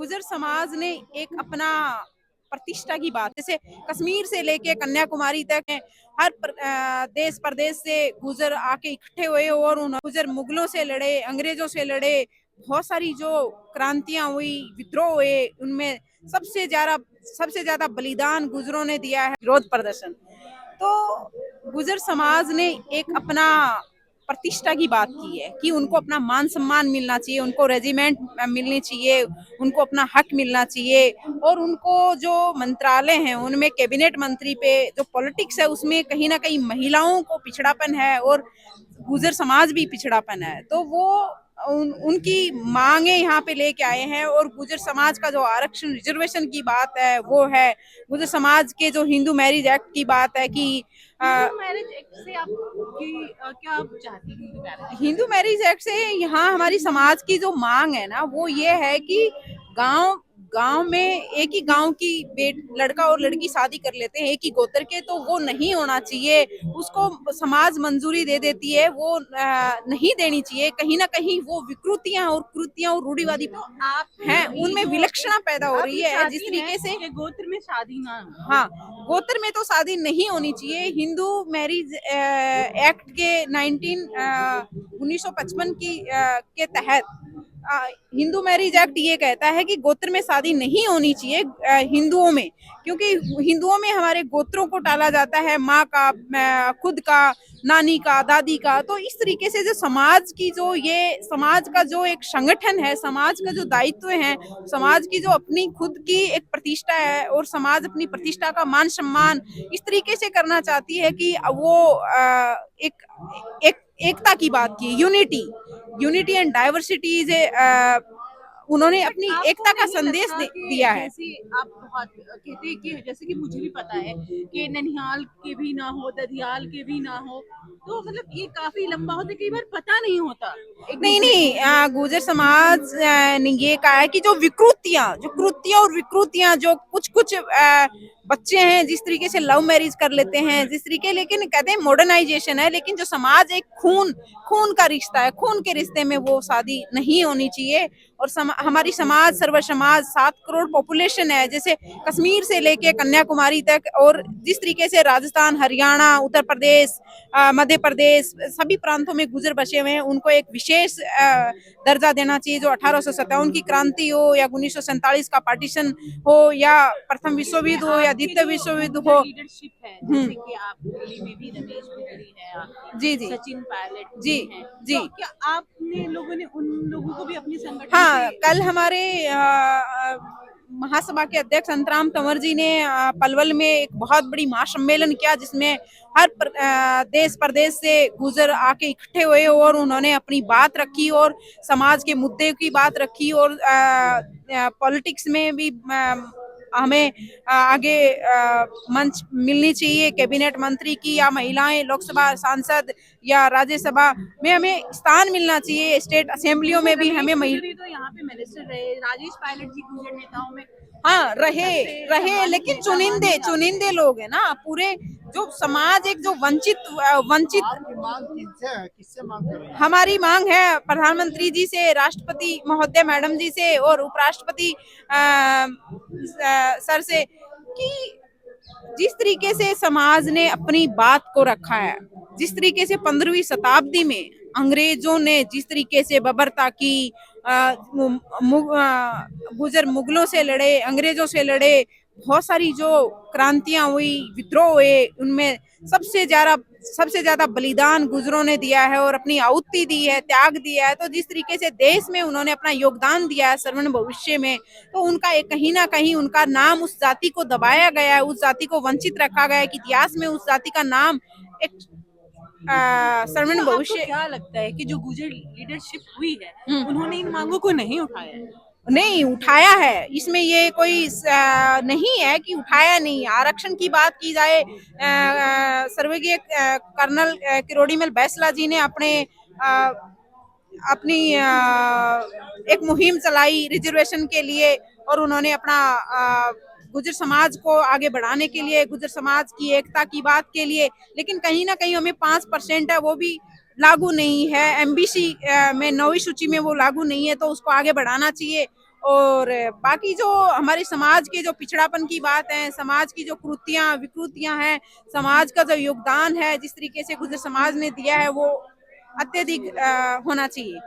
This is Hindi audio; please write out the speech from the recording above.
गुर्जर समाज ने एक अपना प्रतिष्ठा की बात, जैसे कश्मीर से लेके कन्याकुमारी तक है, हर देश प्रदेश से गुर्जर आके इकट्ठे हुए और उन्होंने गुर्जर मुगलों से लड़े, अंग्रेजों से लड़े। बहुत सारी जो क्रांतियां हुई, विद्रोह हुए, उनमें सबसे ज्यादा बलिदान गुर्जरों ने दिया है। विरोध प्रदर्शन तो गुर्जर समाज ने एक अपना प्रतिष्ठा की बात की है कि उनको अपना मान सम्मान मिलना चाहिए, उनको रेजिमेंट मिलनी चाहिए, उनको अपना हक मिलना चाहिए। और उनको जो मंत्रालय हैं उनमें कैबिनेट मंत्री पे जो पॉलिटिक्स है उसमें कहीं ना कहीं महिलाओं को पिछड़ापन है और गुर्जर समाज भी पिछड़ापन है। तो वो उनकी मांगे यहाँ पे लेके आए हैं। और गुर्जर समाज का जो आरक्षण रिजर्वेशन की बात है वो है, गुर्जर समाज के जो हिंदू मैरिज एक्ट की बात है कि हिंदू मैरिज एक्ट से आप क्या आप चाहती हैं? हिंदू मैरिज एक्ट से यहाँ हमारी समाज की जो मांग है ना वो ये है कि गांव गांव में एक ही गांव की लड़का और लड़की शादी कर लेते हैं एक ही गोत्र के, तो वो नहीं होना चाहिए। उसको समाज मंजूरी दे देती है, वो नहीं देनी चाहिए। कहीं ना कहीं वो विकृतियां और कृतियां और रूढ़िवादी तो आप हैं, उनमें विलक्षणता पैदा हो आप रही ये है जिस चाहती तरीके हैं से। कि गोत्र में शादी ना हो। हाँ, गोत्र में तो शादी नहीं होनी चाहिए। हिंदू मैरिज एक्ट के 1955 के तहत हिंदू मैरिज एक्ट ये कहता है कि गोत्र में शादी नहीं होनी चाहिए हिंदुओं में, क्योंकि हिंदुओं में हमारे गोत्रों को टाला जाता है, माँ का, खुद का, नानी का, दादी का। तो इस तरीके से जो समाज का जो एक संगठन है, समाज का जो दायित्व है, समाज की जो अपनी खुद की एक प्रतिष्ठा है और समाज अपनी प्रतिष्ठा का मान सम्मान इस तरीके से करना चाहती है कि वो एक एक एकता की बात की, यूनिटी एंड डाइवर्सिटी इज उन्होंने अपनी आपको एकता का नहीं संदेश लगता कि दिया है। जैसे आप बहुत कहते हैं कि जैसे कि मुझे भी पता है कि ननिहाल के भी ना हो, ददियाल के भी ना हो, तो मतलब ये काफी लंबा होता है, कई बार पता नहीं होता एक नहीं दूसरे नहीं, को। गुर्जर समाज ने ये कहा है कि जो कृतियां और विकृतियां जो कुछ कुछ बच्चे हैं जिस तरीके से लव मैरिज कर लेते हैं, जिस तरीके, लेकिन कहते हैं मॉडर्नाइजेशन है, लेकिन जो समाज एक खून खून का रिश्ता है, खून के रिश्ते में वो शादी नहीं होनी चाहिए। और हमारी समाज सर्व समाज 7 करोड़ पॉपुलेशन है, जैसे कश्मीर से लेके कन्याकुमारी तक, और जिस तरीके से राजस्थान, हरियाणा, उत्तर प्रदेश, मध्य प्रदेश, सभी प्रांतों में गुर्जर बसे हुए हैं, उनको एक विशेष दर्जा देना चाहिए। जो 1857 की क्रांति हो या 1947 का पार्टीशन हो या प्रथम विश्व युद्ध हो या द्वितीय विश्व युद्ध हो। लीडरशिप है, जैसे कि आप दिल्ली में भी रमेश बिगड़ी है, जी आपकी जी सचिन पायलट जी भी हैं, जी। तो क्या आपने लोगों ने उन लोगों को भी अपने संगठन हाँ, से? कल हमारे महासभा के अध्यक्ष संतराम तंवर जी ने पलवल में एक बहुत बड़ी महासम्मेलन किया, जिसमें हर देश प्रदेश से गुर्जर आके इकट्ठे हुए और उन्होंने अपनी बात रखी और समाज के मुद्दे की बात रखी। और पॉलिटिक्स में भी हमें आगे मंच मिलनी चाहिए, कैबिनेट मंत्री की या महिलाएं लोकसभा सांसद या राज्यसभा में हमें स्थान मिलना चाहिए। स्टेट असेंबलियों में भी हमें तो यहाँ पे मिनिस्टर रहे, राजेश पायलट जी गुर्जर नेताओं में हाँ रहे सबसे रहे, सम्मानित लेकिन नेता चुनिंदे माने जाते चुनिंदे हैं। लोग हैं ना। पूरे जो समाज एक जो वंचित आपकी मांग किससे है, किससे मांग कर रहे हैं? हमारी मांग है प्रधानमंत्री जी से, राष्ट्रपति महोदय मैडम जी से और उपराष्ट्रपति सर से, कि जिस तरीके से समाज ने अपनी बात को रखा है, जिस तरीके से 15वीं शताब्दी में अंग्रेजों ने जिस तरीके से बर्बरता की, गुजर मुगलों से लड़े, अंग्रेजों से लड़े, बहुत सारी जो क्रांतियां हुई, विद्रोह हुए, उनमें सबसे ज्यादा बलिदान गुजरों ने दिया है और अपनी आहुति दी है, त्याग दिया है। तो जिस तरीके से देश में उन्होंने अपना योगदान दिया है सर्वण भविष्य में, तो उनका एक कहीं ना कहीं उनका नाम उस जाति को दबाया गया है, उस जाति को वंचित रखा गया है कि इतिहास में उस जाति का नाम एक सर्वण तो आपको भविष्य। क्या लगता है कि जो गुर्जर लीडरशिप हुई है उन्होंने इन मांगों को नहीं उठाया है? नहीं उठाया है, इसमें ये कोई नहीं है कि उठाया नहीं। आरक्षण की बात की जाए, स्वर्गीय कर्नल किरोड़ीमल बैसला जी ने अपनी एक मुहिम चलाई रिजर्वेशन के लिए, और उन्होंने अपना गुर्जर समाज को आगे बढ़ाने के लिए, गुर्जर समाज की एकता की बात के लिए। लेकिन कहीं ना कहीं हमें 5% है वो भी लागू नहीं है, एमबीसी में 9वीं सूची में वो लागू नहीं है, तो उसको आगे बढ़ाना चाहिए। और बाकी जो हमारे समाज के जो पिछड़ापन की बात है, समाज की जो कुरीतियां विकृतियां हैं, समाज का जो योगदान है, जिस तरीके से गुर्जर समाज ने दिया है वो अत्यधिक होना चाहिए।